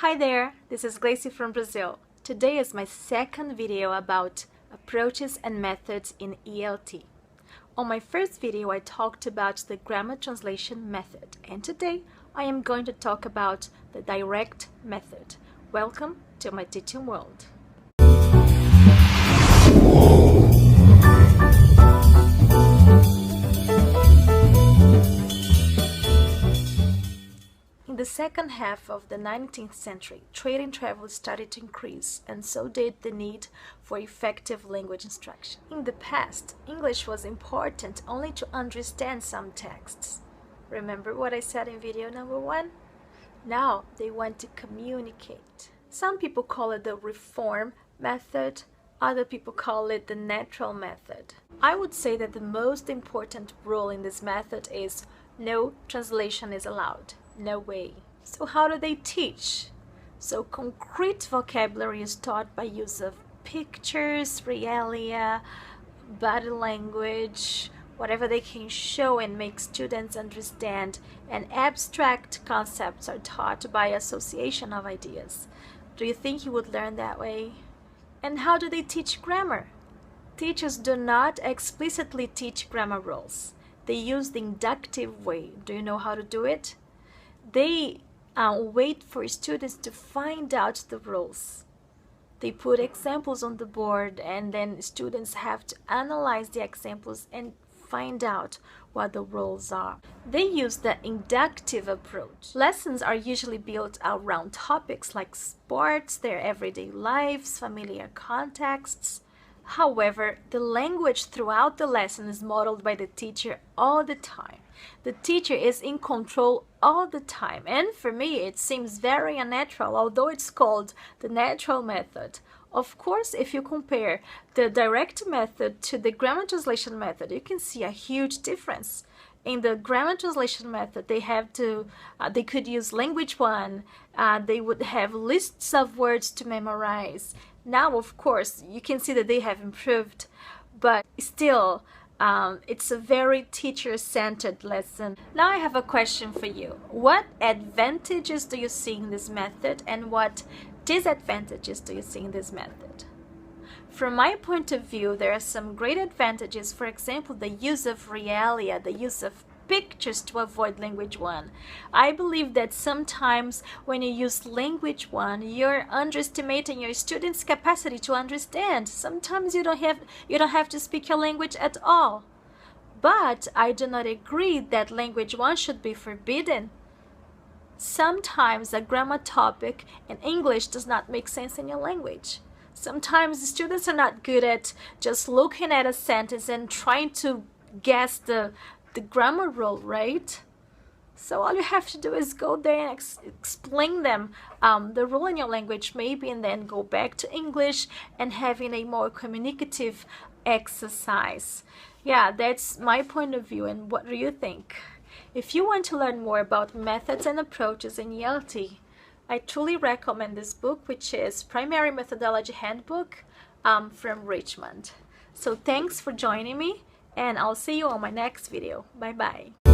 Hi there, this is Gracie from Brazil. Today is my second video about approaches and methods in ELT. On my first video I talked about the grammar translation method, and today I am going to talk about the direct method. Welcome to my teaching world. In the second half of the 19th century, trade and travel started to increase, and so did the need for effective language instruction. In the past, English was important only to understand some texts. Remember what I said in video number 1? Now they want to communicate. Some people call it the reform method, other people call it the natural method. I would say that the most important rule in this method is no translation is allowed. No way. So how do they teach? So concrete vocabulary is taught by use of pictures, realia, body language, whatever they can show and make students understand, and abstract concepts are taught by association of ideas. Do you think you would learn that way? And how do they teach grammar? Teachers do not explicitly teach grammar rules. They use the inductive way. Do you know how to do it? They wait for students to find out the rules. They put examples on the board, and then students have to analyze the examples and find out what the rules are. They use the inductive approach. Lessons are usually built around topics like sports, their everyday lives, familiar contexts. However, the language throughout the lesson is modeled by the teacher all the time. The teacher is in control all the time, and for me it seems very unnatural, although it's called the natural method. Of course, if you compare the direct method to the grammar translation method, you can see a huge difference. In the grammar translation method, they could use language one, they would have lists of words to memorize. Now, of course, you can see that they have improved, but still, it's a very teacher-centered lesson. Now I have a question for you. What advantages do you see in this method, and what disadvantages do you see in this method? From my point of view, there are some great advantages. For example, the use of realia, the use of pictures to avoid language one. I believe that sometimes when you use language one, you're underestimating your students' capacity to understand. Sometimes you don't have to speak your language at all. But I do not agree that language one should be forbidden. Sometimes a grammar topic in English does not make sense in your language. Sometimes the students are not good at just looking at a sentence and trying to guess the grammar rule, right? So all you have to do is go there and explain them the rule in your language maybe, and then go back to English and having a more communicative exercise. Yeah, that's my point of view, and what do you think? If you want to learn more about methods and approaches in ELT, I truly recommend this book, which is Primary Methodology Handbook from Richmond. So thanks for joining me, and I'll see you on my next video. Bye bye.